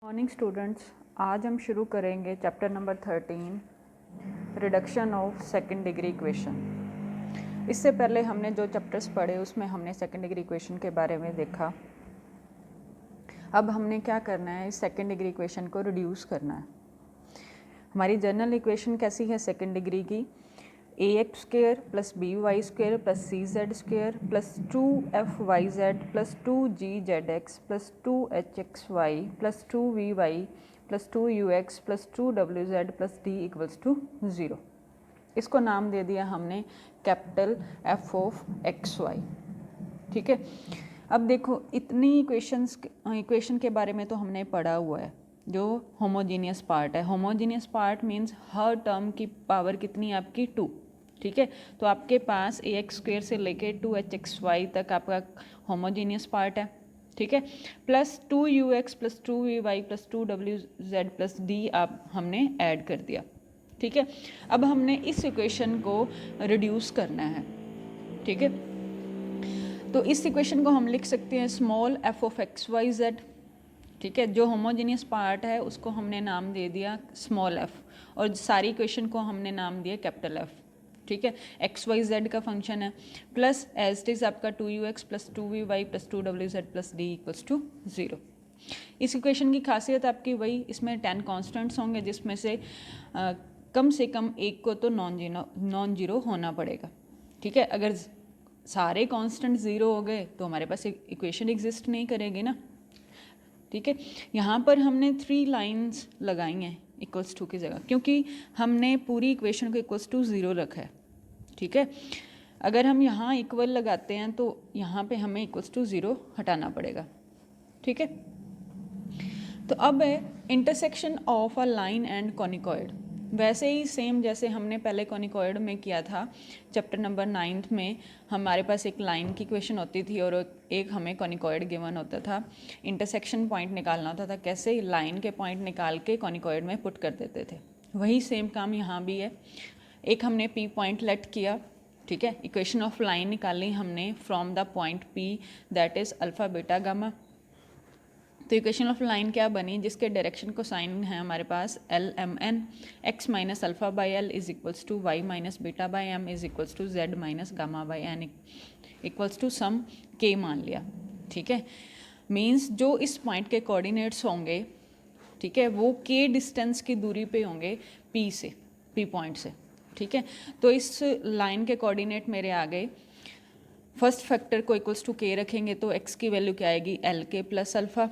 Morning students, आज हम शुरू करेंगे chapter number 13 reduction of second degree equation. इससे पहले हमने जो चैप्टर्स पढ़े उसमें हमने सेकंड डिग्री इक्वेशन के बारे में देखा। अब हमने क्या करना है, इस सेकंड डिग्री इक्वेशन को रिड्यूस करना है। हमारी जनरल इक्वेशन कैसी है सेकंड डिग्री की? ax square plus B y square plus C z square plus 2f(yz) plus 2g(zx) plus 2h(xy) plus 2vy plus 2ux plus 2wz plus d equals to 0। इसको नाम दे दिया हमने कैपिटल f ऑफ xy। ठीक है, अब देखो इतनी इक्वेशन के बारे में तो हमने पढ़ा हुआ है। जो होमोजीनियस पार्ट है, होमोजीनियस पार्ट मीन्स हर टर्म की पावर कितनी है आपकी 2। ठीक है, तो आपके पास ax स्क्वेयर से लेके 2hxy तक आपका होमोजीनियस पार्ट है। ठीक है, plus 2ux plus 2vy plus 2wz plus d आप हमने ऐड कर दिया। ठीक है, अब हमने इस इक्वेशन को रिड्यूस करना है। ठीक है, तो इस इक्वेशन को हम लिख सकते हैं small f of x y z. ठीक है, जो होमोजीनियस पार्ट है उसको हमने नाम दे दिया स्मॉल f और सारी इक्वेशन को हमने नाम दिया कैपिटल F। ठीक है, एक्स वाई जेड का फंक्शन है प्लस एज इट इज आपका 2ux plus 2vy plus 2wz plus d equals to 0। इस इक्वेशन की खासियत आपकी वही, इसमें 10 कॉन्स्टेंट्स होंगे जिसमें से कम एक को तो नॉन जीरो होना पड़ेगा। ठीक है, अगर सारे कांस्टेंट ज़ीरो हो गए तो हमारे पास इक्वेशन एग्जिस्ट नहीं करेगी ना। ठीक है, यहाँ पर हमने 3 लाइंस लगाई हैं इक्वल्स टू की जगह, क्योंकि हमने पूरी इक्वेशन को इक्वल्स टू 0 रखा है। ठीक है, अगर हम यहाँ इक्वल लगाते हैं तो यहाँ पे हमें इक्वल्स टू 0 हटाना पड़ेगा। ठीक है, तो अब है intersection of a line and conicoid. वैसे ही सेम जैसे हमने पहले कॉनिकॉइड में किया था, चैप्टर नंबर 9 में हमारे पास एक लाइन की क्वेश्चन होती थी और एक हमें कॉनिकॉइड गिवन होता था। इंटरसेक्शन पॉइंट निकालना होता था, कैसे लाइन के पॉइंट निकाल के कॉनिकॉइड में पुट कर देते थे। वही सेम काम यहाँ भी है। एक हमने पी पॉइंट लेट किया। ठीक है, इक्वेशन ऑफ लाइन निकाली हमने from the point P that is alpha beta gamma. तो इक्वेशन ऑफ लाइन क्या बनी, जिसके डायरेक्शन को साइन है हमारे पास L M N, X minus alpha by L is equals to Y minus beta by M is equals to Z minus gamma by N equals to some K मान लिया। ठीक है, means जो इस point के कोऑर्डिनेट्स होंगे, ठीक है, वो के डिस्टेंस की दूरी पे होंगे पी से, पी पॉइंट से। ठीक है, तो इस लाइन के कोऑर्डिनेट मेरे आ गए। फर्स्ट फैक्टर को इक्वल्स टू के रखेंगे तो एक्स की वैल्यू क्या आएगी, L k plus alpha.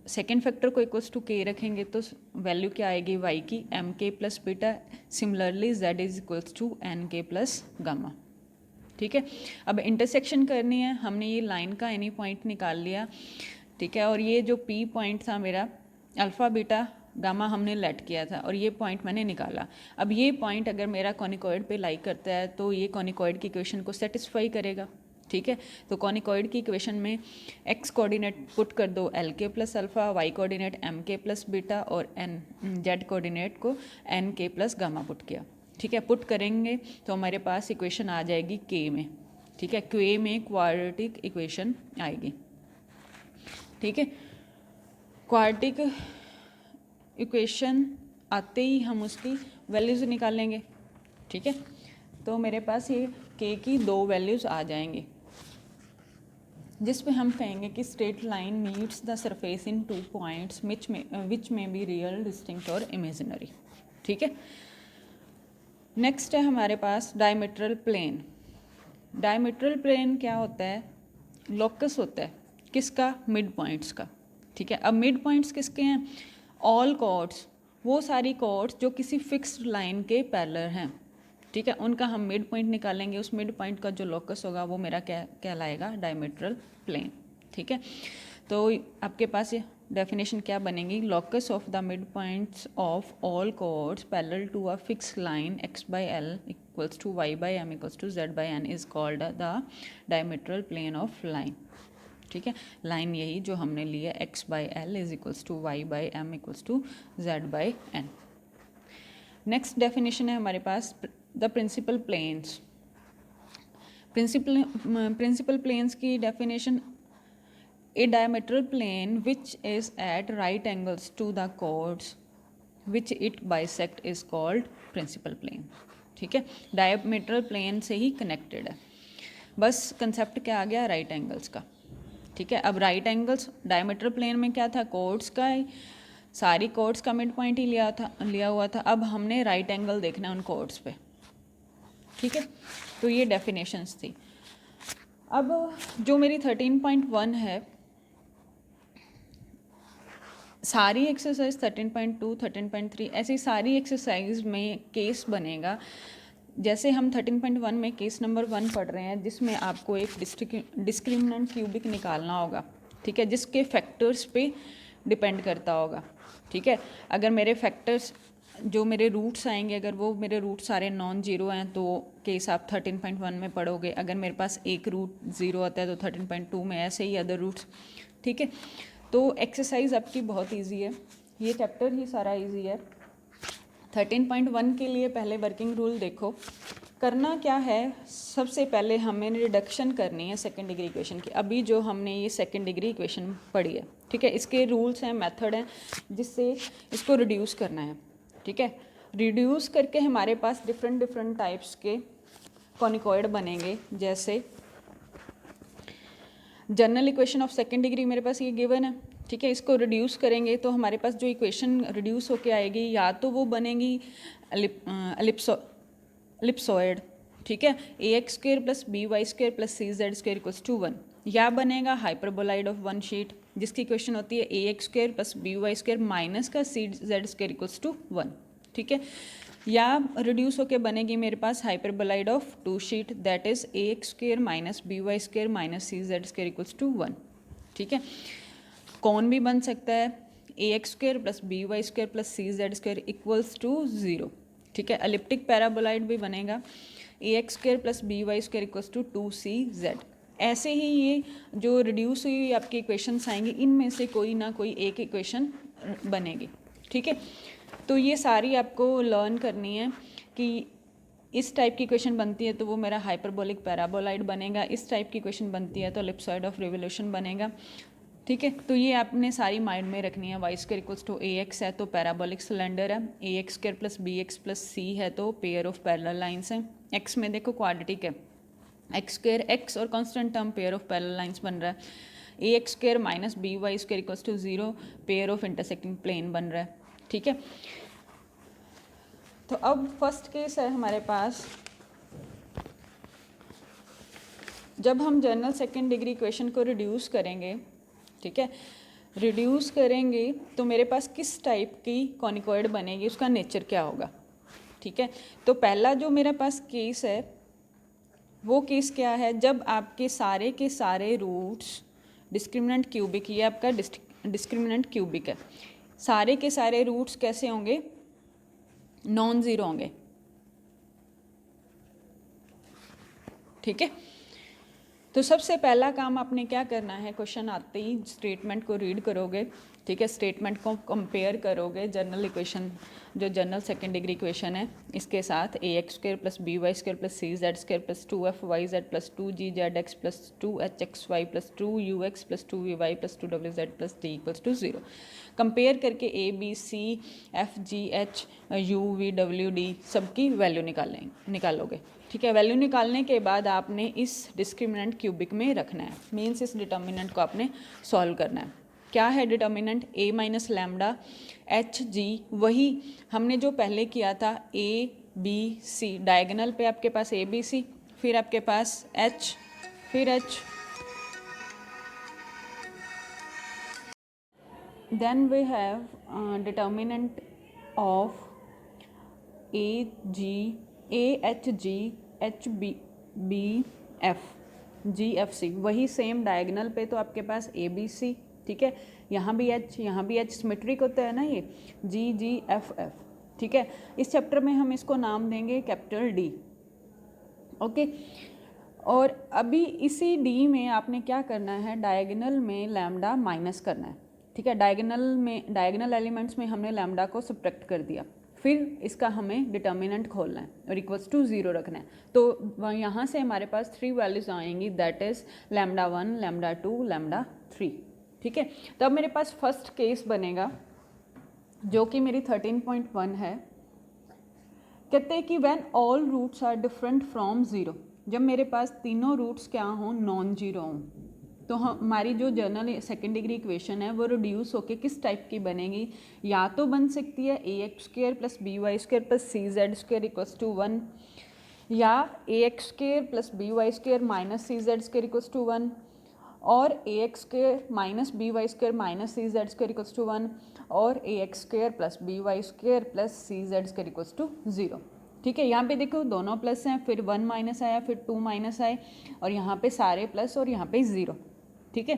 Second factor को इक्वल्स टू के रखेंगे तो वैल्यू क्या आएगी, वाई की, m k plus beta. Similarly z is equals to n k plus gamma. ठीक है, अब इंटरसेक्शन करनी है, हमने ये लाइन का एनी पॉइंट निकाल लिया। ठीक है, और ये जो पी पॉइंट था मेरा, अल्फ़ा बीटा गामा हमने लेट किया था और ये पॉइंट मैंने निकाला। अब ये पॉइंट अगर मेरा कॉनिकॉइड पे लाई करता है तो ये कॉनिकॉइड की इक्वेशन को सेटिस्फाई करेगा। ठीक है, तो कॉनिकॉइड की इक्वेशन में एक्स कोऑर्डिनेट पुट कर दो l k plus alpha, y coordinate m k plus beta और एन जेड कोऑर्डिनेट को n k plus gamma put किया। ठीक है, पुट करेंगे तो हमारे पास इक्वेशन आ जाएगी के में। ठीक है, के में क्वाड्रेटिक इक्वेशन आएगी। ठीक है, क्वाड्रेटिक इक्वेशन आते ही हम उसकी वैल्यूज़ निकालेंगे। ठीक है, तो मेरे पास ये के की 2 वैल्यूज़ आ जाएंगी, जिस पे हम कहेंगे कि straight line meets the surface in 2 points which में बी रियल, डिस्टिंक्ट और इमेजिनरी। ठीक है, नेक्स्ट है हमारे पास डायमीट्रल प्लेन। डायमीट्रल प्लेन क्या होता है, लोकस होता है किसका, मिड पॉइंट्स का। ठीक है, अब मिड पॉइंट्स किसके हैं, ऑल कॉर्ड्स, वो सारी कॉर्ड्स जो किसी फिक्स्ड लाइन के पैरेलल हैं। ठीक है, उनका हम मिड पॉइंट निकालेंगे, उस मिड पॉइंट का जो लोकस होगा वो मेरा क्या कहलाएगा, डायमीट्रल प्लेन। ठीक है, तो आपके पास ये डेफिनेशन क्या बनेगी, locus of the mid points of all chords parallel to a fix line x by l equals to y by m equals to z by n is called the diametral plane of line. ठीक है, line यही जो हमने ली है x by L is equals to y by m equals to z by n. Next definition है हमारे पास the principal planes. Principal planes की definition a diametral plane which is at right angles to the chords which it bisect is called principal plane. ठीक है, डायमीट्रल plane से ही connected है। बस concept क्या आ गया, राइट एंगल्स का। ठीक है, अब राइट एंगल्स डायमीट्रल प्लेन में क्या था, कोड्स का ही, सारी कोड्स का मिड पॉइंट ही लिया हुआ था। अब हमने राइट एंगल देखना है उन कोड्स पे। ठीक है, तो ये डेफिनेशंस थी। अब जो मेरी 13.1 है, सारी एक्सरसाइज 13.2, 13.3 ऐसी सारी एक्सरसाइज में केस बनेगा। जैसे हम 13.1 में केस नंबर 1 पढ़ रहे हैं, जिसमें आपको एक डिस्क्रिमिनेंट क्यूबिक निकालना होगा। ठीक है, जिसके फैक्टर्स पे डिपेंड करता होगा। ठीक है, अगर मेरे फैक्टर्स जो मेरे रूट्स आएंगे, अगर वो मेरे रूट सारे नॉन जीरो हैं तो केस आप 13.1 में पढ़ोगे। अगर मेरे पास एक रूट ज़ीरो आता है तो 13.2 में, ऐसे ही अदर रूट्स। ठीक है, तो एक्सरसाइज आपकी बहुत इजी है, ये चैप्टर ही सारा इजी है। 13.1 के लिए पहले वर्किंग रूल देखो। करना क्या है, सबसे पहले हमें रिडक्शन करनी है सेकंड डिग्री इक्वेशन की। अभी जो हमने ये सेकंड डिग्री इक्वेशन पढ़ी है, ठीक है, इसके रूल्स हैं, मेथड हैं, जिससे इसको रिड्यूस करना है। ठीक है, रिड्यूस करके हमारे पास डिफरेंट टाइप्स के कॉनिकॉइड बनेंगे। जैसे general equation of second degree मेरे पास ये गिवन है। ठीक है, इसको रिड्यूस करेंगे तो हमारे पास जो इक्वेशन रिड्यूस होके आएगी, या तो वो बनेगी एलिप्सॉइड। ठीक है, ax square plus by square plus cz square equals to 1, या बनेगा हाइपरबोलाइड ऑफ वन शीट, जिसकी इक्वेशन होती है ax square plus by square minus का cz स्क्वायर इक्वल्स टू 1। ठीक है, या रिड्यूस होके बनेगी मेरे पास hyperboloid of two sheet, that is ax square minus by square minus cz square equals to 1। ठीक है, कौन भी बन सकता है, ax square plus by square plus cz square equals to 0। ठीक है, एलिप्टिक पैराबोलाइड भी बनेगा, ax square plus by square equals to 2cz। ऐसे ही ये जो रिड्यूस हुई आपकी इक्वेशंस आएंगी, इनमें से कोई ना कोई एक इक्वेशन बनेगी। ठीक है, तो ये सारी आपको लर्न करनी है कि इस टाइप की इक्वेशन बनती है तो वो मेरा हाइपरबोलिक पैराबोलाइड बनेगा, इस टाइप की इक्वेशन बनती है तो एलिप्सॉइड ऑफ रिवोल्यूशन बनेगा। ठीक है, तो ये आपने सारी माइंड में रखनी है। Y square equals to ax है तो पैराबोलिक सिलेंडर है, ax square plus bx plus c है तो पेयर ऑफ पैरेलल लाइंस हैं। x में देखो क्वाड्रेटिक है, x स्क्वायर x और constant term pair of parallel lines बन रहा है। ax square minus by square equals to 0 pair of intersecting plane बन रहा है। ठीक है, तो अब फर्स्ट केस है हमारे पास, जब हम जनरल सेकंड डिग्री इक्वेशन को रिड्यूस करेंगे। ठीक है, रिड्यूस करेंगे तो मेरे पास किस टाइप की कॉनिकॉइड बनेगी, उसका नेचर क्या होगा। ठीक है, तो पहला जो मेरे पास केस है वो केस क्या है, जब आपके सारे के सारे रूट्स डिस्क्रिमिनेंट क्यूबिक, ये आपका डिस्क्रिमिनेंट क्यूबिक है, सारे के सारे रूट्स कैसे होंगे, नॉन ज़ीरो होंगे। ठीक है, तो सबसे पहला काम आपने क्या करना है, क्वेश्चन आते ही स्टेटमेंट को रीड करोगे। ठीक है, स्टेटमेंट को कंपेयर करोगे जनरल इक्वेशन, जो जनरल सेकंड डिग्री इक्वेशन है, इसके साथ ax square plus by square plus cz square plus 2fyz plus 2gzx plus 2hxy plus 2ux plus 2vy plus 2wz plus d equals to 0। Compare करके a b c f g h u v w d सबकी value निकालोगे। ठीक है, value निकालने के बाद आपने इस डिस्क्रिमिनेंट क्यूबिक में रखना है, मीन्स इस डिटर्मिनेंट को आपने सॉल्व करना है। क्या है determinant, a minus lambda H G, वही हमने जो पहले किया था a b c, डायगोनल पे आपके पास a b c, फिर आपके पास h, फिर h, then we have determinant of h g h b f g f c, वही सेम डायगोनल पे तो आपके पास ए बी सी। ठीक है, यहाँ भी एच सिमेट्रिक होता है ना, ये जी जी एफ एफ। ठीक है, इस चैप्टर में हम इसको नाम देंगे कैपिटल डी। ओके, और अभी इसी डी में आपने क्या करना है, डायगोनल में लैम्डा माइनस करना है। ठीक है, डायगोनल एलिमेंट्स में हमने लैम्डा को सब्ट्रैक्ट कर दिया, फिर इसका हमें डिटर्मिनेंट खोलना है और इक्वल्स टू 0 रखना है। तो यहाँ से हमारे पास 3 वैल्यूज़ आएंगी, दैट इज़ λ1, λ2, λ3। ठीक है, तो अब मेरे पास फर्स्ट केस बनेगा जो कि मेरी 13.1 है। कहते हैं कि when all roots are different from 0, जब मेरे पास तीनों रूट्स क्या हों, नॉन जीरो हों, तो हमारी जो जनरल सेकेंड डिग्री इक्वेशन है वो रिड्यूस होके किस टाइप की बनेगी, या तो बन सकती है ax² plus by² plus cz² equals to 1, या ax² plus by² minus cz² equals to 1, और ax² minus by² minus cz² equals to 1, और ax² plus by² plus cz² equals to 0। ठीक है, यहाँ पे देखो दोनों प्लस हैं, फिर 1 माइनस आया, फिर 2 माइनस आए, और यहाँ पे सारे प्लस और यहाँ पे 0। ठीक है,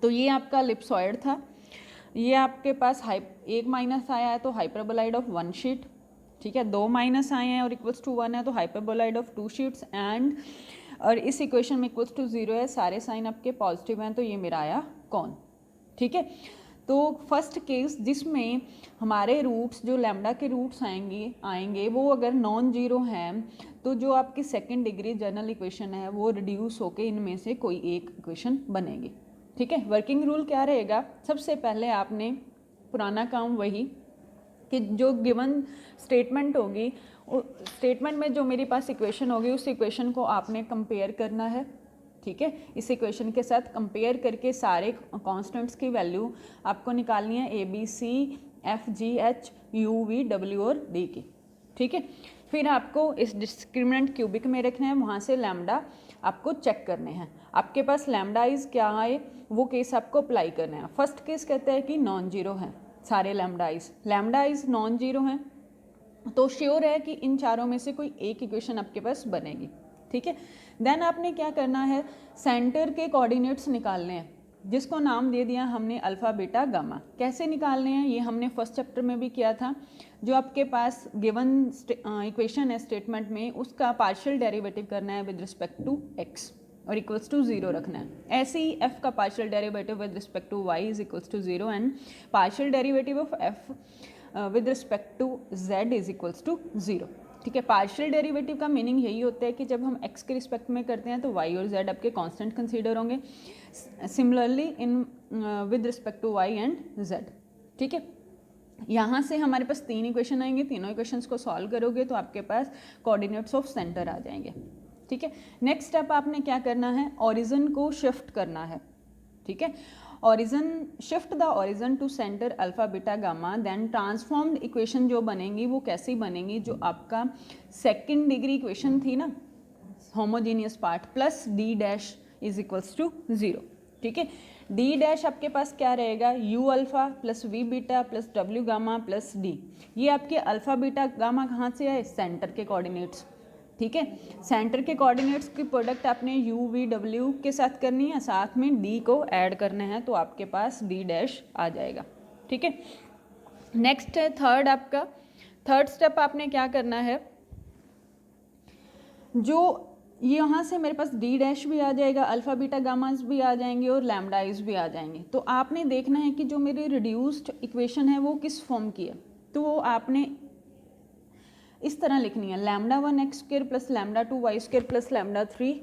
तो ये आपका एलिप्सॉइड था। ये आपके पास एक माइनस आया है तो हाइपरबोलाइड ऑफ 1 शीट। ठीक है, 2 माइनस आए हैं और इक्वल्स टू 1 है तो हाइपरबोलाइड ऑफ 2 शीट्स, एंड और इस इक्वेशन में इक्वल्स टू 0 है, सारे साइन आपके पॉजिटिव हैं, तो ये मेरा आया कौन। ठीक है, तो फर्स्ट केस जिसमें हमारे रूट्स जो लैम्डा के रूट्स आएंगे वो अगर नॉन जीरो हैं, तो जो आपकी सेकंड डिग्री जनरल इक्वेशन है वो रिड्यूस होके इनमें से कोई एक इक्वेशन बनेगी। ठीक है, वर्किंग रूल क्या रहेगा, सबसे पहले आपने पुराना काम वही कि जो गिवन स्टेटमेंट होगी, स्टेटमेंट में जो मेरे पास इक्वेशन होगी उस इक्वेशन को आपने कंपेयर करना है। ठीक है, इस इक्वेशन के साथ कंपेयर करके सारे कांस्टेंट्स की वैल्यू आपको निकालनी है, a B c f g h u we डब्ल्यू और डी की। ठीक है, फिर आपको इस डिस्क्रिमिनेंट क्यूबिक में रखना है, वहाँ से लैम्डा आपको चेक करने हैं। आपके पास लैम्डा इज क्या आए वो केस आपको अप्लाई करना है। फर्स्ट केस कहता है कि नॉन जीरो है सारे लैम्डा इज नॉन जीरो हैं, तो श्योर है कि इन चारों में से कोई एक इक्वेशन आपके पास बनेगी। ठीक है, देन आपने क्या करना है, सेंटर के कोऑर्डिनेट्स निकालने हैं, जिसको नाम दे दिया हमने अल्फ़ा बीटा गामा। कैसे निकालने हैं ये हमने फर्स्ट चैप्टर में भी किया था। जो आपके पास गिवन इक्वेशन है स्टेटमेंट में, उसका पार्शियल डेरिवेटिव करना है विद रिस्पेक्ट टू एक्स और इक्वल्स टू 0 रखना है। ऐसे ही एफ का partial derivative with respect to y is equals to 0 and partial derivative of f with respect to z is equals to 0। ठीक है, पार्शियल डेरिवेटिव का मीनिंग यही होता है कि जब हम x के रिस्पेक्ट में करते हैं तो y और z आपके कांस्टेंट कंसीडर होंगे, similarly in with respect to y and z। ठीक है, यहाँ से हमारे पास 3 इक्वेशन आएंगे, तीनों इक्वेशंस को सॉल्व करोगे तो आपके पास कोऑर्डिनेट्स ऑफ सेंटर आ जाएंगे। ठीक है, नेक्स्ट स्टेप आपने क्या करना है, ओरिजिन को शिफ्ट करना है। ठीक है, origin shift the origin to centre alpha beta gamma, then transformed equation जो बनेंगी वो कैसी बनेंगी, जो आपका सेकंड डिग्री इक्वेशन थी ना, homogeneous part plus d dash is equals to 0। ठीक है, डी डैश आपके पास क्या रहेगा, u alpha plus v beta plus डब्ल्यू गामा प्लस डी। ये आपके अल्फा बीटा गामा कहाँ से आए, सेंटर के कोऑर्डिनेट्स। ठीक है, सेंटर के कोऑर्डिनेट्स की प्रोडक्ट आपने यू वी डब्ल्यू के साथ करनी है, साथ में डी को ऐड करना है, तो आपके पास डी डैश आ जाएगा। ठीक है, नेक्स्ट है थर्ड आपका, थर्ड स्टेप आपने क्या करना है, जो यहाँ से मेरे पास डी डैश भी आ जाएगा, अल्फा बीटा गामास भी आ जाएंगे और लैम्डाइज भी आ जाएंगे। तो आपने देखना है कि जो मेरी रिड्यूस्ड इक्वेशन है वो किस फॉर्म की है, तो वो आपने इस तरह लिखनी है, λ1 x² plus λ2 y² plus λ3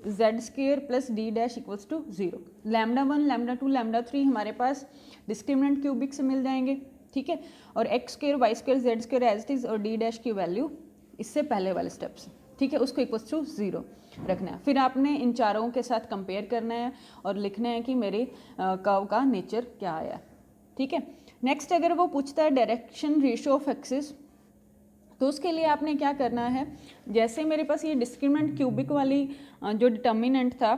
z² plus d dash equals to 0। λ1 λ2 λ3 हमारे पास डिस्क्रिमिनेंट क्यूबिक से मिल जाएंगे। ठीक है, और x² y² z² as it is और डी डैश की वैल्यू इससे पहले वाले स्टेप्स। ठीक है, उसको इक्वल्स टू 0 रखना है। फिर आपने इन चारों के साथ कंपेयर करना है और लिखना है कि मेरे कर्व का नेचर क्या आया। ठीक है, नेक्स्ट अगर वो पूछता है डायरेक्शन रेशियो ऑफ एक्सिस, तो उसके लिए आपने क्या करना है, जैसे मेरे पास ये डिस्क्रिमिनेंट क्यूबिक वाली जो डिटर्मिनेंट था,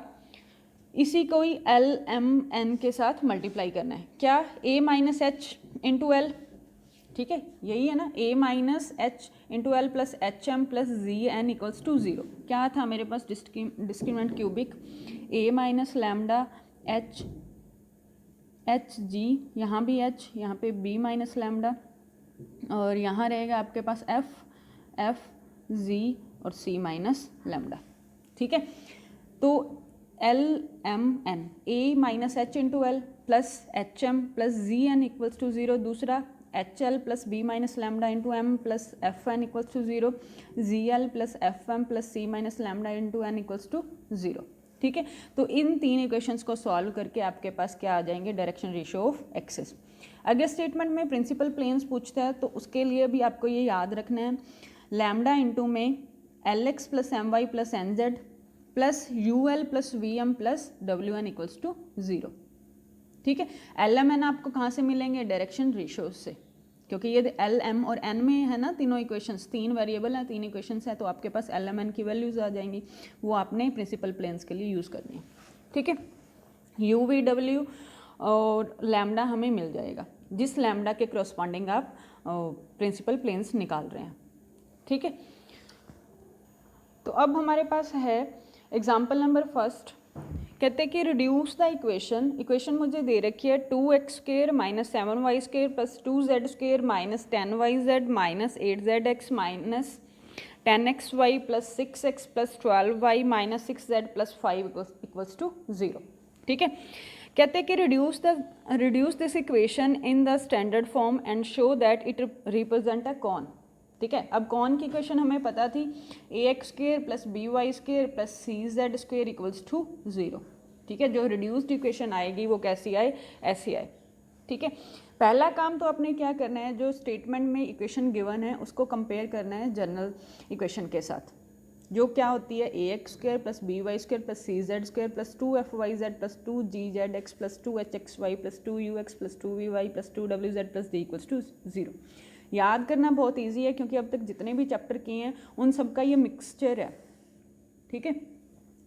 इसी को ही एल एम एन के साथ मल्टीप्लाई करना है। क्या, a minus h into l. ठीक है, यही है ना, a minus h into l plus H M plus G N equals to 0। क्या था मेरे पास discriminant cubic, a minus lambda h H g, यहाँ भी h, यहाँ पे b माइनस लैम्डा, और यहाँ रहेगा आपके पास एफ जी और c माइनस लैम्डा। ठीक है, तो l M n, a minus h into l plus H M plus G N equals to 0, दूसरा H L plus B minus lambda into m plus F N equals to 0, g L plus F M plus C minus lambda into n equals to 0। ठीक है, तो इन तीन equations को solve करके आपके पास क्या आ जाएंगे, डायरेक्शन रेशियो ऑफ एक्सिस। अगर स्टेटमेंट में प्रिंसिपल प्लेन्स पूछता है तो उसके लिए भी आपको ये याद रखना है, लैम्डा इंटू में L x plus M Y plus N Z plus u L plus V M plus W n equals to 0। ठीक है, एल एम एन आपको कहाँ से मिलेंगे, डायरेक्शन रेशियोज से, क्योंकि ये एल एम और एन में है ना तीनों इक्वेशंस, तीन वेरिएबल हैं, तीन इक्वेशंस हैं, तो आपके पास एल एम एन की वैल्यूज आ जाएंगी, वो आपने प्रिंसिपल प्लेन्स के लिए यूज़ करनी है। ठीक है, यू वी डब्ल्यू और लैम्डा हमें मिल जाएगा, जिस लैम्डा के करस्पॉन्डिंग आप प्रिंसिपल प्लेन्स निकाल रहे हैं। ठीक है, तो अब हमारे पास है एग्जाम्पल नंबर फर्स्ट, कहते हैं कि रिड्यूस द इक्वेशन मुझे दे रखी है 2x² minus 7y² plus 2z² minus 10yz minus 8zx minus 10xy plus 6x plus 12y minus 6z plus 5 equals to 0। ठीक है, कहते हैं कि reduce this equation in the standard form and show that it represent a cone. ठीक है, अब cone की equation हमें पता थी, ax² plus by² plus cz² equals to 0। ठीक है, जो रिड्यूस्ड इक्वेशन आएगी वो कैसी आए, ऐसी आए। ठीक है, पहला काम तो आपने क्या करना है, जो स्टेटमेंट में इक्वेशन गिवन है उसको कंपेयर करना है जनरल इक्वेशन के साथ, जो क्या होती है ax² plus by² plus cz² plus 2fyz plus 2gzx plus 2hxy plus 2ux plus 2vy plus 2wz plus d equals to 0। याद करना बहुत इजी है, क्योंकि अब तक जितने भी चैप्टर किए हैं उन सब का ये मिक्सचर है। ठीक है,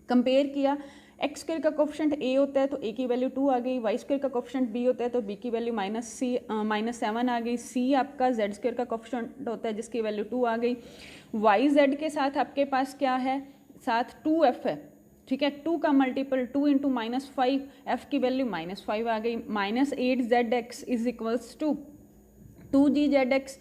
कंपेयर किया, x² का कोफिशिएंट a होता है तो a की वैल्यू 2 आ गई, y² का कोफिशिएंट b होता है तो b की वैल्यू -7 आ गई, c आपका z² का कोफिशिएंट होता है जिसकी वैल्यू 2 आ गई, yz के साथ आपके पास क्या है, साथ 2f है। ठीक है, 2 का मल्टीपल 2 इंटू -5, f की वैल्यू -5 आ गई, -8zx is equals to 2gzx,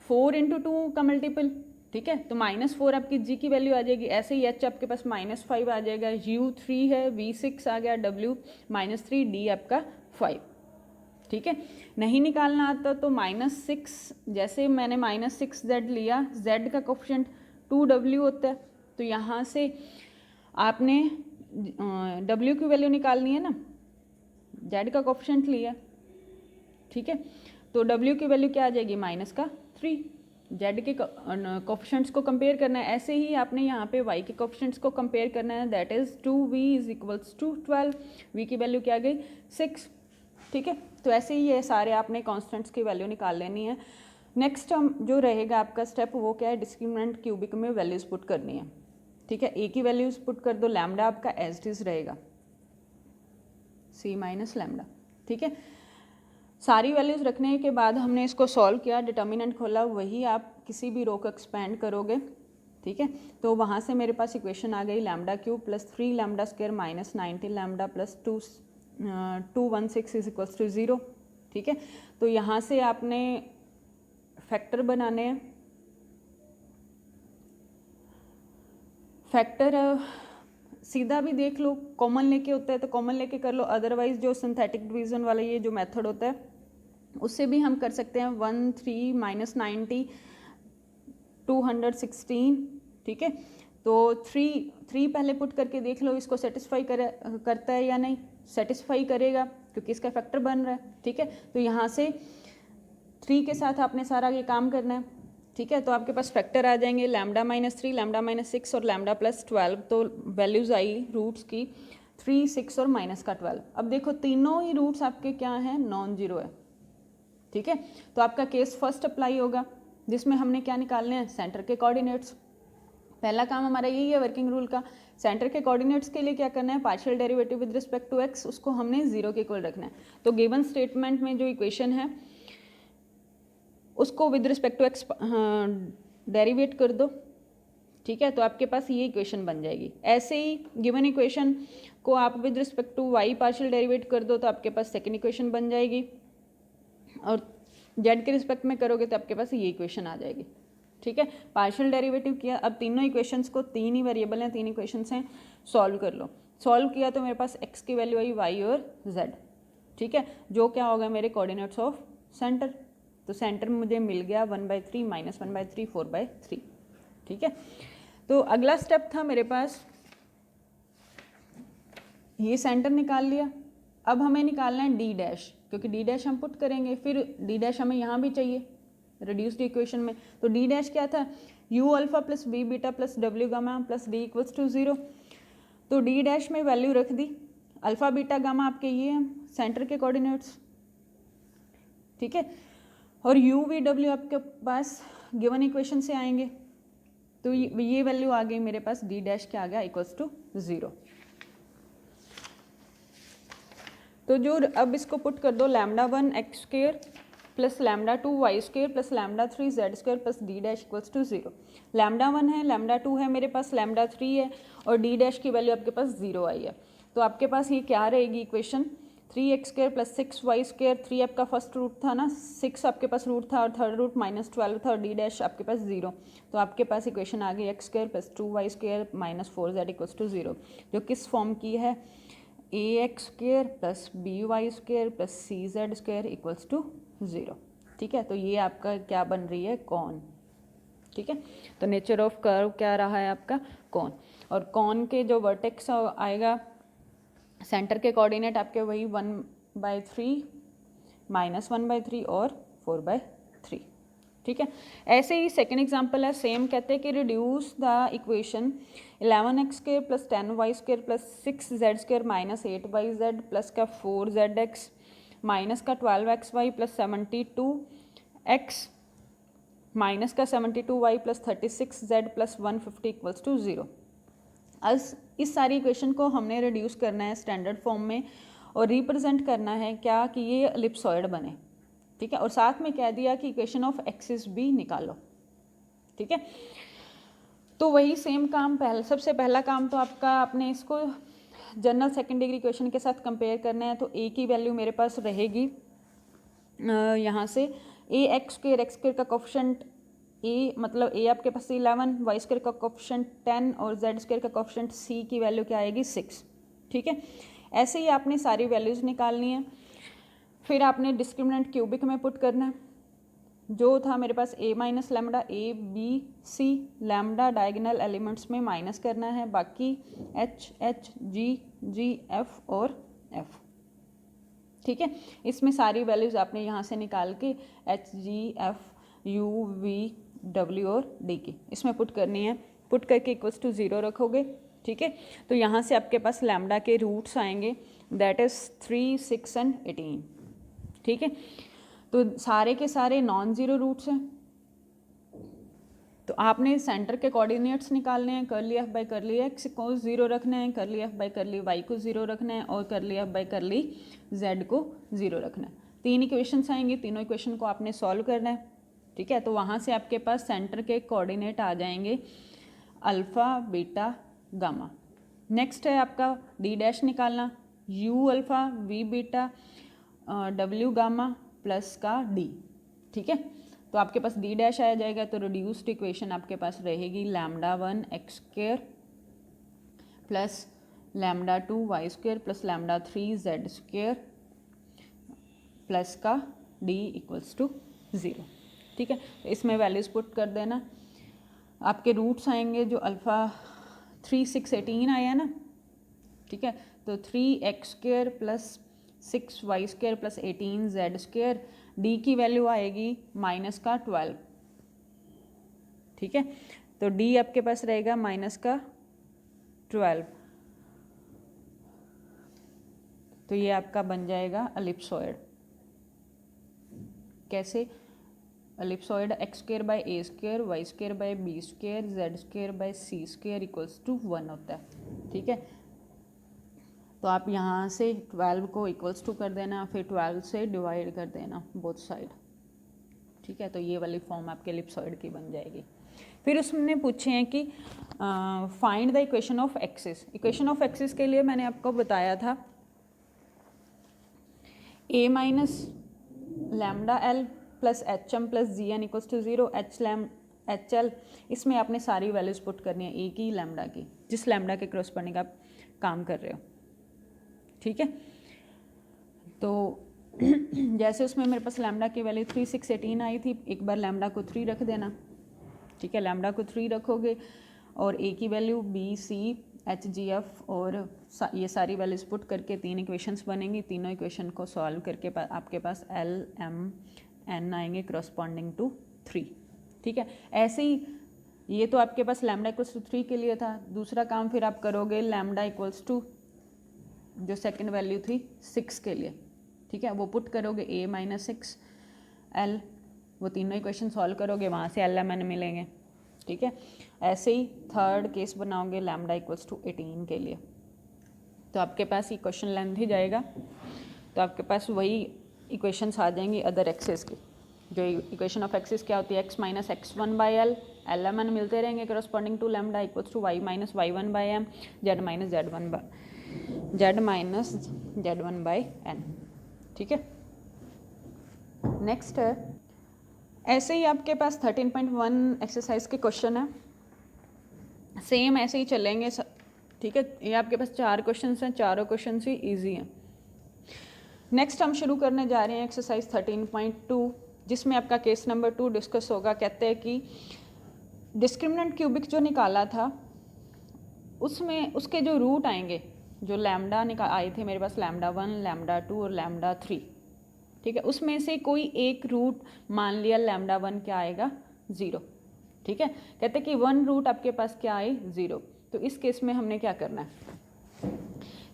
4 into 2 का मल्टीपल। ठीक है, तो -4 आपकी g की वैल्यू आ जाएगी, ऐसे ही h आपके पास -5 आ जाएगा, u3 है, v6 आ गया, w -3, d आपका 5। ठीक है, नहीं निकालना आता तो -6, जैसे मैंने -6z लिया, z का कोफिशिएंट 2w होता है, तो यहाँ से आपने w की वैल्यू निकालनी है ना, z का कोफिशिएंट लिया। ठीक है, तो w की वैल्यू क्या आ जाएगी, -3, z के कोफिशिएंट्स को कंपेयर करना है, ऐसे ही आपने यहाँ पे y के कोफिशिएंट्स को कंपेयर करना है, that is 2v is equals to 12, v की वैल्यू क्या आ गई 6। ठीक है, तो ऐसे ही ये सारे आपने कॉन्स्टेंट्स की वैल्यू निकाल लेनी है। नेक्स्ट जो रहेगा आपका स्टेप वो क्या है, डिस्क्रिमिनेंट क्यूबिक में वैल्यूज पुट करनी है। ठीक है, a की वैल्यूज पुट कर दो, लैम्डा आपका एज इट इज रहेगा c माइनस लैम्डा। ठीक है, सारी वैल्यूज़ रखने के बाद हमने इसको सॉल्व किया, डिटर्मिनेंट खोला, वही आप किसी भी रो को एक्सपेंड करोगे। ठीक है, तो वहाँ से मेरे पास इक्वेशन आ गई lambda cube plus 3 lambda square minus 19 lambda plus 216 is equals to 0। ठीक है, तो यहाँ से आपने फैक्टर बनाने हैं, फैक्टर सीधा भी देख लो, कॉमन लेके होता है तो कॉमन लेके कर लो, अदरवाइज जो सिंथेटिक डिवीजन वाला ये जो मेथड होता है उससे भी हम कर सकते हैं। 1 3 -90 216। ठीक है, तो 3 पहले पुट करके देख लो इसको सेटिस्फाई करता है या नहीं, सेटिस्फाई करेगा क्योंकि इसका फैक्टर बन रहा है। ठीक है, तो यहाँ से 3 के साथ आपने सारा ये काम करना है। ठीक है, तो आपके पास फैक्टर आ जाएंगे लैम्डा -3, लैम्डा -6 और लैम्डा +12, तो वैल्यूज़ आई रूट्स की 3, 6 और -12। अब देखो तीनों ही रूट्स आपके क्या हैं, नॉन जीरो है। ठीक है, तो आपका केस फर्स्ट अप्लाई होगा जिसमें हमने क्या निकालने हैं, सेंटर के कोऑर्डिनेट्स। पहला काम हमारा यही है वर्किंग रूल का, सेंटर के कोऑर्डिनेट्स के लिए क्या करना है, partial derivative with respect to x उसको हमने 0 के इक्वल रखना है। तो गिवन स्टेटमेंट में जो इक्वेशन है उसको with respect to x derivate कर दो। ठीक है, तो आपके पास ये इक्वेशन बन जाएगी। ऐसे ही गिवन इक्वेशन को आप with respect to y partial derivate कर दो तो आपके पास सेकेंड इक्वेशन बन जाएगी, और z के रिस्पेक्ट में करोगे तो आपके पास ये इक्वेशन आ जाएगी। ठीक है, पार्शियल डेरिवेटिव किया, अब तीनों इक्वेशंस को, 3 ही वेरिएबल हैं, 3 इक्वेशंस हैं, सॉल्व कर लो। सॉल्व किया तो मेरे पास x की वैल्यू आई y और z। ठीक है, जो क्या होगा मेरे कोऑर्डिनेट्स ऑफ सेंटर। तो सेंटर मुझे मिल गया 1/3 -1/3 4/3। ठीक है, तो अगला स्टेप था मेरे पास, ये सेंटर निकाल लिया। अब हमें निकालना है डी डैश, क्योंकि डी डैश हम पुट करेंगे, फिर डी डैश हमें यहाँ भी चाहिए रिड्यूस्ड इक्वेशन में। तो डी डैश क्या था, u alpha plus b beta plus w gamma plus d equals to 0। तो डी डैश में वैल्यू रख दी, अल्फा बीटा गामा आपके ये हैं सेंटर के कोऑर्डिनेट्स। ठीक है, और u v w आपके पास गिवन इक्वेशन से आएंगे। तो ये वैल्यू आ गई मेरे पास, डी डैश क्या आ गया इक्वल्स टू 0। तो जो अब इसको पुट कर दो, λ1 x square plus λ2 y square plus λ3 z square plus d dash equals to 0। λ1 है, λ2 है मेरे पास, λ3 है और डी डैश की वैल्यू आपके पास 0 आई है। तो आपके पास ये क्या रहेगी equation, 3x square plus 6y square, 3 आपका फर्स्ट रूट था ना, 6 आपके पास रूट था और थर्ड रूट -12 था और डी डैश आपके पास 0। तो आपके पास इक्वेशन आ गई x square plus 2y square minus 4z equals to 0, जो किस फॉर्म की है, ax square plus by square plus cz square equals to 0। ठीक है, तो ये आपका क्या बन रही है, कॉन। ठीक है, तो नेचर ऑफ कर्व क्या रहा है आपका, कॉन। और कॉन के जो वर्टेक्स आएगा सेंटर के कोऑर्डिनेट आपके वही 1/3 -1/3 और 4/3। ठीक है, ऐसे ही सेकेंड एग्जाम्पल है, सेम कहते हैं कि reduce the equation 11x square plus 10y square plus 6z square minus 8yz plus का 4zx माइनस का 12xy प्लस 72x माइनस का 72y plus 36z plus 150 equals to 0। आज इस सारी इक्वेशन को हमने रिड्यूस करना है स्टैंडर्ड फॉर्म में और रिप्रेजेंट करना है क्या, कि ये एलिप्सॉइड बने। ठीक है, और साथ में कह दिया कि इक्वेशन ऑफ एक्सिस भी निकालो। ठीक है, तो वही सेम काम सबसे पहला काम तो आपका अपने इसको जनरल सेकेंड डिग्री इक्वेशन के साथ कंपेयर करना है। तो ए की वैल्यू मेरे पास रहेगी यहाँ से ए एक्स स्क्वायर का कोफिशिएंट ए, मतलब ए आपके पास 11, वाई स्क्वायर का कोफिशिएंट 10 और जेड स्क्वायर का कोफिशिएंट सी की वैल्यू क्या आएगी 6। ठीक है, ऐसे ही आपने सारी वैल्यूज़ निकालनी है। फिर आपने डिस्क्रिमिनेंट क्यूबिक में पुट करना है, जो था मेरे पास a minus lambda, A B C, lambda diagonal elements में माइनस करना है, बाकी h h g g f और f। ठीक है, इसमें सारी वैल्यूज़ आपने यहाँ से निकाल के h g f u v w और d की इसमें पुट करनी है। पुट करके इक्वल्स टू 0 रखोगे। ठीक है, तो यहाँ से आपके पास लैम्डा के रूट्स आएंगे, दैट इज़ 3, 6 एंड 18। ठीक है, तो सारे के सारे नॉन ज़ीरो रूट्स हैं। तो आपने सेंटर के कोऑर्डिनेट्स निकालने हैं, करली एफ बाई करली एक्स को 0 रखना है, करली एफ बाई करली वाई को 0 रखना है और करली एफ बाई करली जेड को 0 रखना है। 3 इक्वेशंस आएंगे, तीनों इक्वेशन को आपने सॉल्व करना है। ठीक है, तो वहाँ से आपके पास सेंटर के कोऑर्डिनेट आ जाएंगे अल्फ़ा बीटा गामा। नेक्स्ट है आपका डी डैश निकालना, U alpha V beta W gamma plus का डी। ठीक है, तो आपके पास डी डैश आ जाएगा। तो रिड्यूस्ड इक्वेशन आपके पास रहेगी λ1 x square plus λ2 y square plus λ3 z square plus का डी इक्वल्स टू 0। ठीक है, तो इसमें वैल्यूज पुट कर देना। आपके रूट्स आएंगे जो अल्फ़ा 3, 6, 18 आया ना। ठीक है, तो 3x square plus 6y square plus 18z square, D की वैल्यू आएगी माइनस का 12। ठीक है, तो डी आपके पास रहेगा माइनस का 12। तो ये आपका बन जाएगा एलिप्सॉइड। कैसे, ellipsoid X square by A square Y square by B square Z square by C square equals to 1 होता है। ठीक है, तो आप यहाँ से 12 को इक्वल्स टू कर देना, फिर 12 से डिवाइड कर देना बोथ साइड। ठीक है, तो ये वाली फॉर्म आपके एलिप्सॉइड की बन जाएगी। फिर उसने पूछे हैं कि find the equation of axis. Equation of axis के लिए मैंने आपको बताया था a minus lambda L plus H M plus G N equals to 0, H L, इसमें आपने सारी वैल्यूज पुट करनी है, ए की लैम्डा की, जिस लैम्डा के क्रॉसपॉन्डिंग आप काम कर रहे हो। ठीक है, तो जैसे उसमें मेरे पास लैम्डा की वैल्यू 3, 6, 18 आई थी, एक बार लैम्डा को 3 रख देना, ठीक है। लैम्डा को 3 रखोगे और ए की वैल्यू बी, सी, एच, जी, एफ और ये सारी वैल्यूज पुट करके 3 इक्वेशंस बनेंगी। तीनों इक्वेशन को सॉल्व करके आपके पास एल, एम, एन आएंगे करस्पॉन्डिंग टू 3, ठीक है। ऐसे ही ये तो आपके पास लैम्डा इक्वल्स टू 3 के लिए था। दूसरा काम फिर आप करोगे लैम्डा इक्वल्स टू जो सेकंड वैल्यू थी 6 के लिए, ठीक है, वो पुट करोगे a माइनस 6 एल, वो तीनों इक्वेशन सॉल्व करोगे, वहाँ से एल, एम, एन मिलेंगे, ठीक है। ऐसे ही थर्ड केस बनाओगे लैम्डा इक्वल्स टू 18 के लिए, तो आपके पास ये क्वेश्चन लेंथ ही जाएगा, तो आपके पास वही इक्वेशंस आ जाएंगी अदर एक्सेस की। जो इक्वेशन ऑफ एक्सिस क्या होती है, x minus x1 by L, L, M, N मिलते रहेंगे corresponding to lambda equals to y minus y1 by M, z minus z1 by N, ठीक है। नेक्स्ट है, ऐसे ही आपके पास 13.1 एक्सरसाइज के क्वेश्चन है, सेम ऐसे ही चलेंगे, ठीक है। ये आपके पास 4 क्वेश्चन हैं, चारों क्वेश्चन ही ईजी हैं। नेक्स्ट हम शुरू करने जा रहे हैं एक्सरसाइज 13.2, जिसमें आपका केस नंबर 2 डिस्कस होगा। कहते हैं कि डिस्क्रिमिनेंट क्यूबिक जो निकाला था उसमें उसके जो रूट आएंगे, जो लैम्डा आए थे मेरे पास, लैम्डा 1, लैम्डा 2 और लैम्डा 3, ठीक है, उसमें से कोई एक रूट मान लिया लैम्डा 1 क्या आएगा 0, ठीक है। कहते हैं कि 1 रूट आपके पास क्या आए 0, तो इस केस में हमने क्या करना है,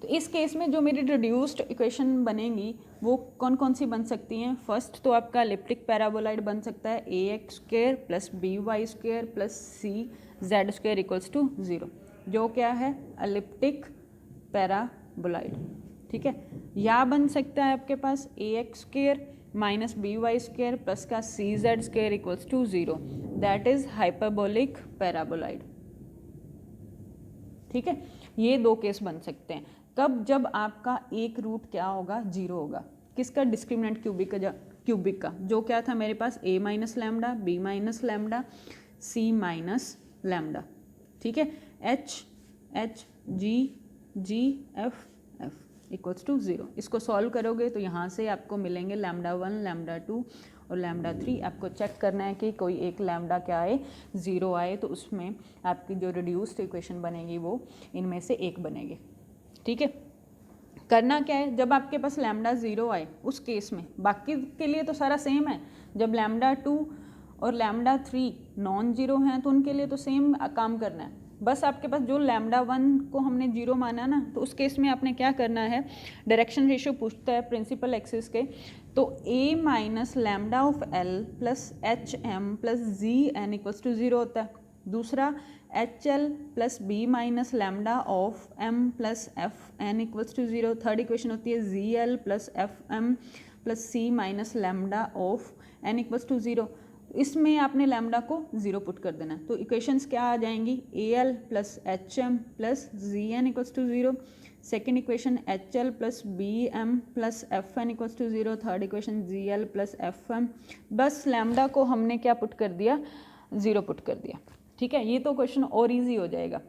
तो इस केस में जो मेरी रिड्यूस्ड इक्वेशन बनेंगी वो कौन कौन सी बन सकती हैं। फर्स्ट तो आपका एलिप्टिक पैराबोलाइड बन सकता है ax square plus by square plus cz square equals to 0, जो क्या है एलिप्टिक पैराबोलाइड, ठीक है। या बन सकता है आपके पास ax square minus by square plus का cz square equals to 0, that is hyperbolic paraboloid, ठीक है। ये 2 केस बन सकते हैं। कब, जब आपका एक रूट क्या होगा 0 होगा, किसका, डिस्क्रिमिनेंट क्यूबिक का, जो क्या था मेरे पास a minus lambda, b minus lambda, c minus lambda, ठीक है। h g f equals to 0, इसको सॉल्व करोगे तो यहाँ से आपको मिलेंगे लैम्डा 1, लैम्डा 2 और लैम्डा 3। आपको चेक करना है कि कोई एक लैम्डा क्या आए 0 आए, तो उसमें आपकी जो रिड्यूस्ड इक्वेशन बनेगी वो इनमें से एक बनेगी, ठीक है। करना क्या है, जब आपके पास लैम्डा 0 आए उस केस में, बाकी के लिए तो सारा सेम है, जब लैम्डा 2 और लैम्डा 3 नॉन जीरो हैं तो उनके लिए तो सेम काम करना है। बस आपके पास जो लैम्डा 1 को हमने 0 माना ना, तो उस केस में आपने क्या करना है, डायरेक्शन रेशियो पूछता है प्रिंसिपल एक्सिस के, तो a minus lambda of l plus H M plus G N equals to 0 होता है। दूसरा H L plus B minus lambda of m plus F N equals to 0। Third equation होती है G L plus F M plus C minus lambda of n equals to 0। इसमें आपने lambda को 0 put कर देना, तो इक्वेशंस क्या आ जाएंगी, A L plus H M plus G N equals to 0। Second equation H L plus B M plus F N equals to 0। Third equation G L plus F M, बस lambda को हमने क्या put कर दिया 0 put कर दिया, ठीक है। ये तो क्वेश्चन और ईजी हो जाएगा।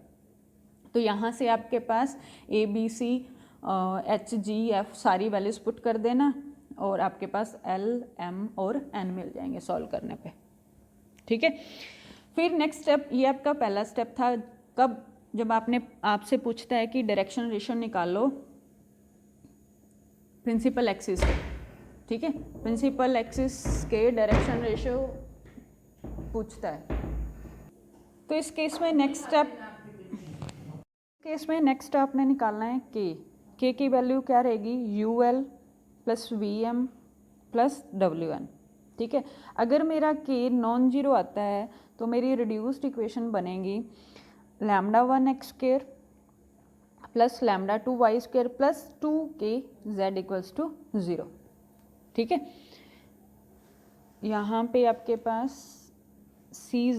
तो यहाँ से आपके पास a B C h g f सारी वैल्यूज पुट कर देना और आपके पास एल एम और एन मिल जाएंगे सॉल्व करने पे, ठीक है। फिर नेक्स्ट स्टेप, ये आपका पहला स्टेप था, कब, जब आपसे पूछता है कि डायरेक्शन रेशियो निकालो प्रिंसिपल एक्सिस के, ठीक है, प्रिंसिपल एक्सिस के डायरेक्शन रेशियो पूछता है। तो इस केस में नेक्स्ट आपने निकालना है के की वैल्यू क्या रहेगी, U L plus V M plus W N, ठीक है। अगर मेरा के नॉन जीरो आता है तो मेरी रिड्यूस्ड इक्वेशन बनेगी lambda 1 X square plus lambda 2 Y square plus 2 K Z equals to 0, ठीक है। यहाँ पे आपके पास सी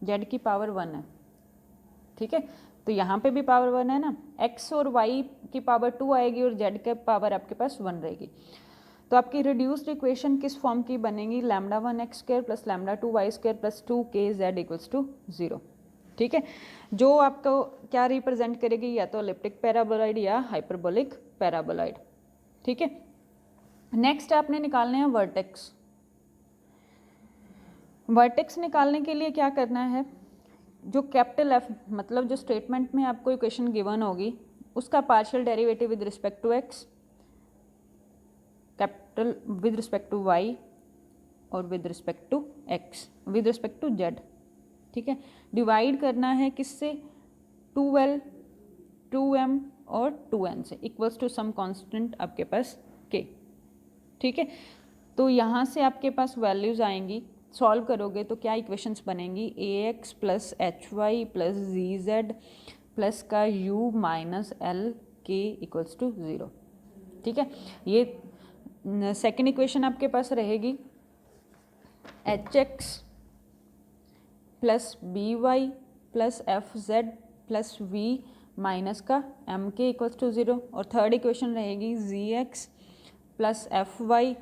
जेड की पावर 1 है, ठीक है, तो यहाँ पे भी पावर 1 है ना, x और y की पावर 2 आएगी और z की पावर आपके पास 1 रहेगी। तो आपकी रिड्यूस्ड इक्वेशन किस फॉर्म की बनेगी, lambda 1 X square plus lambda 2 Y square plus 2 K Z equals to 0, ठीक है। जो आपको क्या रिप्रेजेंट करेगी, या तो एलिप्टिक पैराबोलाइड या हाइपरबोलिक पैराबोलाइड, ठीक है। नेक्स्ट आपने निकालने हैं वर्टेक्स। वर्टेक्स निकालने के लिए क्या करना है, जो कैपिटल एफ मतलब जो स्टेटमेंट में आपको इक्वेशन गिवन होगी उसका partial derivative with respect to x, capital with respect to y और with respect to x, with respect to z, ठीक है। डिवाइड करना है किससे, 2l 2m और 2n से, इक्वल्स टू सम कांस्टेंट आपके पास k, ठीक है। तो यहाँ से आपके पास वैल्यूज़ आएंगी, सॉल्व करोगे तो क्या इक्वेशंस बनेंगी, ax plus H Y plus जी जेड प्लस का u माइनस एल के इक्वल्स टू 0, ठीक है। ये सेकेंड इक्वेशन आपके पास रहेगी h x plus B Y plus F Z plus we minus का एम के इक्वल्स टू 0, और थर्ड इक्वेशन रहेगी g x plus F Y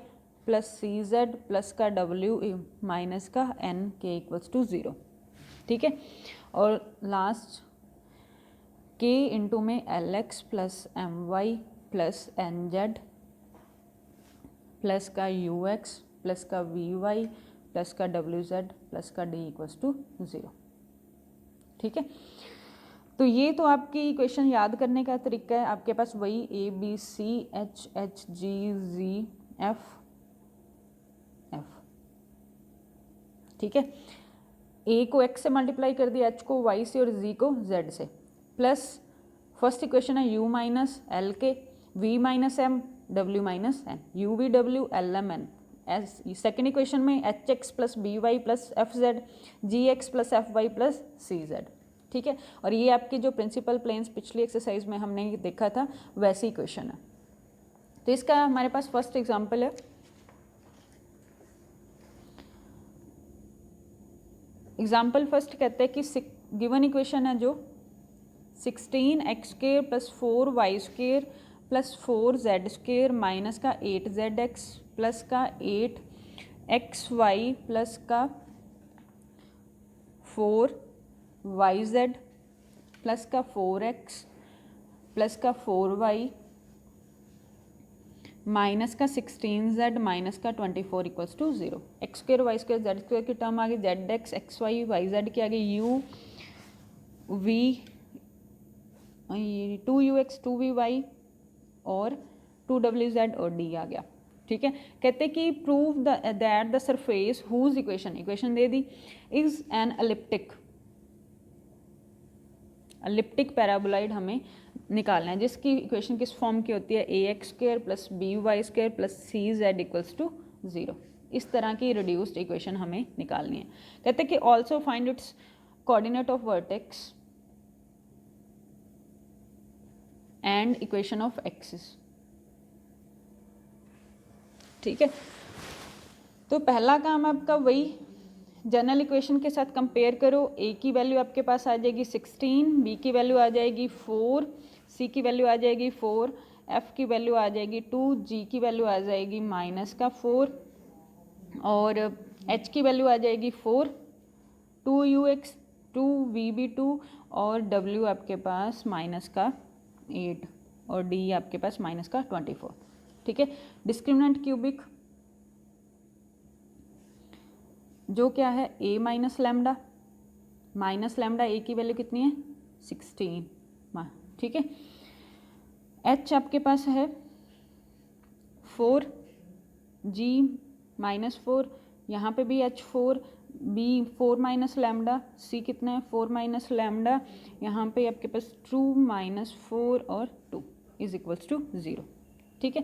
plus सी जेड प्लस का डब्ल्यू माइनस का एन के इक्वल्स टू 0, ठीक है। और लास्ट के इंटू में L x plus M Y plus N Z plus का यू एक्स प्लस का वी वाई प्लस का डब्ल्यू जेड प्लस का डी इक्वल्स टू 0, ठीक है। तो ये तो आपकी इक्वेशन याद करने का तरीका है, आपके पास वही A B C H H G G F F, ठीक है। ए को एक्स से मल्टीप्लाई कर दिया, एच को वाई से और जी को जेड से, प्लस फर्स्ट इक्वेशन है U minus L K, V minus M, W minus N, U we W L M N. S second equation में H x plus B Y plus F Z, G x plus F Y plus सी Z, ठीक है। और ये आपकी जो principal planes पिछली exercise में हमने देखा था वैसी इक्वेशन है। तो इसका हमारे पास फर्स्ट एग्जांपल है, एग्जाम्पल फर्स्ट कहते हैं कि गिवन इक्वेशन है जो 16x² plus 4y² plus 4z² minus का 8zx प्लस का 8xy प्लस का 4yz प्लस का 4x प्लस का 4y माइनस का 16z माइनस का 24 equals to 0। x² y² z² की टर्म आ गई, Z X X Y Y Z की आ गई, यू वी 2ux 2vy और 2wz और d आ गया, ठीक है। कहते कि prove that the surface whose equation दे दी इज एन एलिप्टिक पैराबोलाइड हमें निकालना है, जिसकी इक्वेशन किस फॉर्म की होती है, ax² plus by² plus cz equals to 0। इस तरह की रिड्यूस्ड इक्वेशन हमें निकालनी है। कहते हैं कि also find its coordinate of vertex and equation of axis, ठीक है। तो पहला काम आपका वही जनरल इक्वेशन के साथ कंपेयर करो, ए की वैल्यू आपके पास आ जाएगी 16, बी की वैल्यू आ जाएगी 4, सी की वैल्यू आ जाएगी 4, एफ की वैल्यू आ जाएगी 2, जी की वैल्यू आ जाएगी माइनस का 4 और एच की वैल्यू आ जाएगी 4, 2ux 2vb2 और डब्ल्यू आपके पास माइनस का 8 और डी आपके पास माइनस का 24, ठीक है। डिस्क्रिमिनेंट क्यूबिक जो क्या है a माइनस लैम्डा ए की वैल्यू कितनी है 16, ठीक है। h आपके पास है 4, g माइनस 4, यहाँ पे भी h 4, b 4 minus lambda, c कितना है 4 माइनस लैम्डा, यहाँ पे आपके पास 2 माइनस 4 और 2 इज इक्वल्स टू 0, ठीक है।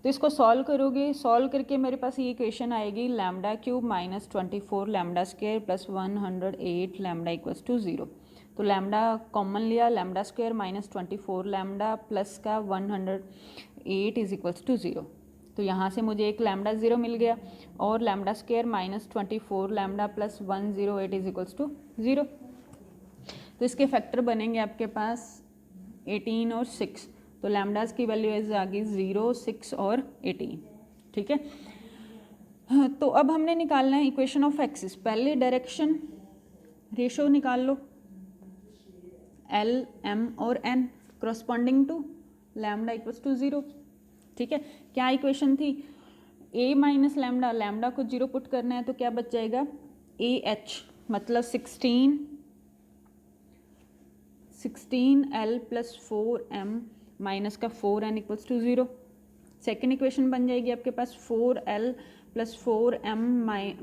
तो इसको सॉल्व करोगे, सॉल्व करके मेरे पास ये इक्वेशन आएगी lambda cube minus 24 lambda square plus 108 lambda equals to 0। तो लैम्डा कॉमन लिया, lambda square minus 24 lambda plus का 108 इज इक्वल्स टू 0। तो यहाँ से मुझे एक लैम्डा 0 मिल गया और lambda square minus 24 lambda plus 108 is equals to 0। तो इसके फैक्टर बनेंगे आपके पास 18 और 6, तो लैम्डास की वैल्यू इज आ गई 0, 6 और 18, ठीक है। तो अब हमने निकालना है इक्वेशन ऑफ एक्सिस। पहले डायरेक्शन रेशो निकाल लो, एल एम और N corresponding to lambda equals to 0, ठीक है, क्या इक्वेशन थी, a माइनस लैम्डा, लैम्डा को 0 पुट करना है तो क्या बच जाएगा AH, मतलब 16L प्लस 4M माइनस का 4N equals to 0। Second equation बन जाएगी आपके पास 4L प्लस 4M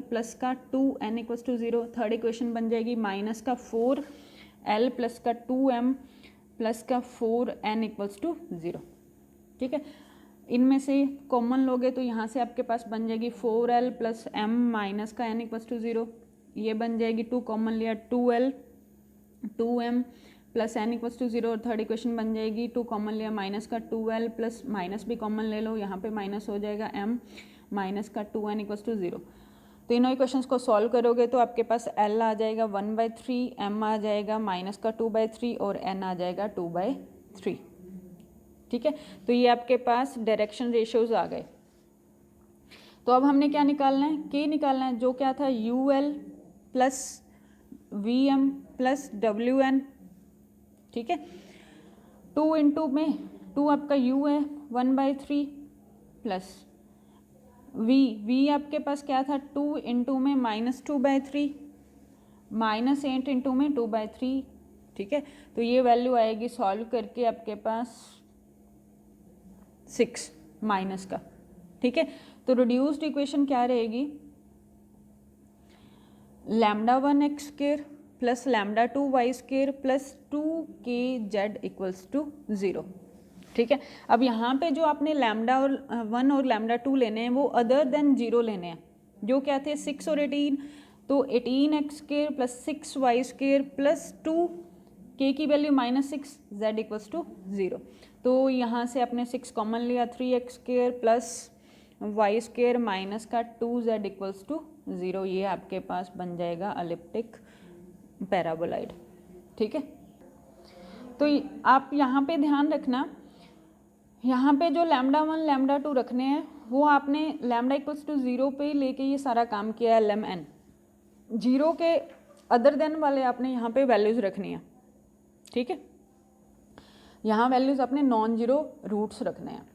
प्लस का 2N equals to 0। Third equation बन जाएगी माइनस का 4L प्लस का 2M प्लस का 4N इक्वल्स टू 0। ठीक है, इनमें से कॉमन लोगे तो यहाँ से आपके पास बन जाएगी 4L प्लस M माइनस का N इक्वल्स टू 0, ये बन जाएगी 2 कॉमन लिया 2L 2M plus N equals to 0। और थर्ड इक्वेशन बन जाएगी 2 कॉमन लिया माइनस का 2L प्लस माइनस भी कॉमन ले लो, यहाँ पे माइनस हो जाएगा M माइनस का 2N इक्वल्स टू 0। तीनों इक्वेशंस को सॉल्व करोगे तो आपके पास L आ जाएगा 1/3, M आ जाएगा माइनस का 2/3 और N आ जाएगा 2/3। ठीक है, तो ये आपके पास डायरेक्शन रेशियोज आ गए। तो अब हमने क्या निकालना है, K निकालना है, जो क्या था UL plus VM plus WN। ठीक है, 2 इंटू में 2 आपका U है 1/3 प्लस V आपके पास क्या था 2 इंटू में माइनस 2/3 माइनस 8 इंटू में 2/3। ठीक है, तो ये वैल्यू आएगी सॉल्व करके आपके पास 6 माइनस का। ठीक है, तो रिड्यूस्ड इक्वेशन क्या रहेगी, λ1x square plus λ2y square plus 2kz equals to 0। ठीक है, अब यहाँ पे जो आपने λ1 और λ2 लेने हैं वो अदर देन 0 लेने हैं, जो क्या थे 6 और 18, तो 18x square plus 6y square plus 2k की वैल्यू -6 z इक्वल्स टू 0। तो यहाँ से आपने 6 कॉमन लिया 3x square plus y square minus का 2z इक्वल्स टू 0, ये आपके पास बन जाएगा एलिप्टिक पैराबोलाइड। ठीक है, तो आप यहाँ पे ध्यान रखना, यहाँ पे जो λ1 λ2 रखने हैं वो आपने λ इक्वल्स टू 0 पे लेके ये सारा काम किया है lmn, 0 के अदर देन वाले आपने यहाँ पे वैल्यूज़ रखनी है। ठीक है, यहाँ वैल्यूज़ आपने नॉन जीरो रूट्स रखने हैं।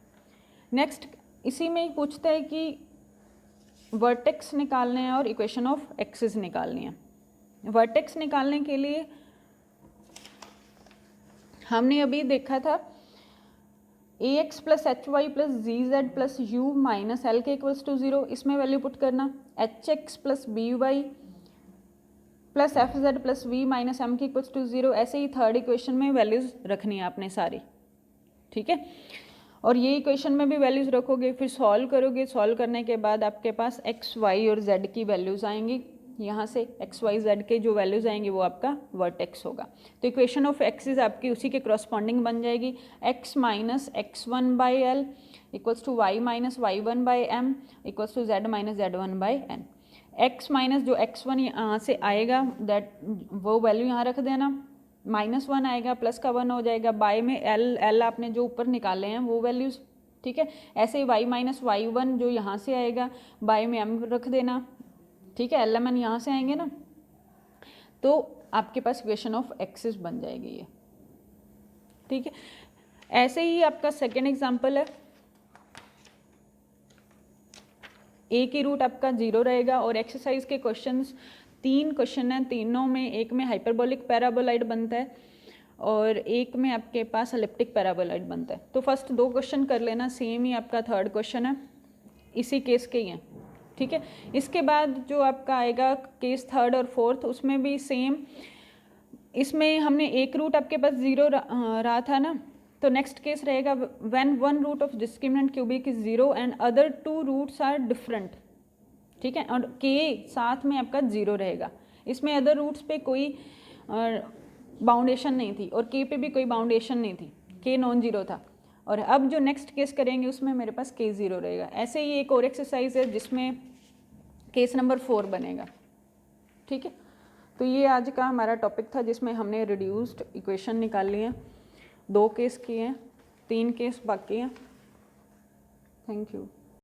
नेक्स्ट इसी में ही पूछता है कि वर्टेक्स निकालने हैं और इक्वेशन ऑफ एक्सिस निकालनी है। वर्टेक्स निकालने के लिए हमने अभी देखा था ax plus H Y plus जी Z plus U minus L के इक्वल्स टू 0, इसमें वैल्यू पुट करना H x plus B Y plus F Z plus we minus M के इक्वल्स टू 0। ऐसे ही थर्ड इक्वेशन में वैल्यूज़ रखनी है आपने सारी। ठीक है, और ये इक्वेशन में भी वैल्यूज़ रखोगे, फिर सॉल्व करोगे, सॉल्व करने के बाद आपके पास एक्स वाई और जेड की वैल्यूज़ आएंगी, यहाँ से एक्स वाई जेड के जो वैल्यूज़ आएंगे वो आपका वर्टेक्स होगा। तो इक्वेशन ऑफ एक्सिस आपकी उसी के क्रॉसपॉन्डिंग बन जाएगी, X minus x1/L equals to y minus y1/M equals to z minus z1/N। x minus जो x1 यहाँ से आएगा दैट वो वैल्यू यहाँ रख देना, -1 आएगा प्लस का 1 हो जाएगा, बाय में l आपने जो ऊपर निकाले हैं वो वैल्यूज़। ठीक है, ऐसे ही y माइनस y1 जो यहाँ से आएगा बाय में m रख देना। ठीक है, lmn यहाँ से आएंगे ना, तो आपके पास इक्वेशन ऑफ एक्सिस बन जाएगी ये। ठीक है, ऐसे ही आपका सेकेंड एग्जांपल है, ए की रूट आपका 0 रहेगा और एक्सरसाइज के क्वेश्चंस 3 क्वेश्चन हैं, तीनों में एक में हाइपरबोलिक पैराबोलाइड बनता है और एक में आपके पास एलिप्टिक पैराबोलाइड बनता है। तो फर्स्ट 2 क्वेश्चन कर लेना, सेम ही आपका थर्ड क्वेश्चन है, इसी केस के ही हैं। ठीक है, इसके बाद जो आपका आएगा केस थर्ड और फोर्थ, उसमें भी सेम, इसमें हमने एक रूट आपके पास 0 रहा था ना, तो नेक्स्ट केस रहेगा when one root of discriminant cubic is 0 and other 2 roots are different. ठीक है, और के साथ में आपका 0 रहेगा, इसमें अदर रूट्स पे कोई बाउंडेशन नहीं थी और के पे भी कोई बाउंडेशन नहीं थी, के नॉन जीरो था। और अब जो नेक्स्ट केस करेंगे उसमें मेरे पास केस 0 रहेगा। ऐसे ही एक और एक्सरसाइज है जिसमें केस नंबर 4 बनेगा। ठीक है, तो ये आज का हमारा टॉपिक था जिसमें हमने रिड्यूस्ड इक्वेशन निकाली है, 2 केस किए हैं, 3 केस बाकी हैं। Thank you.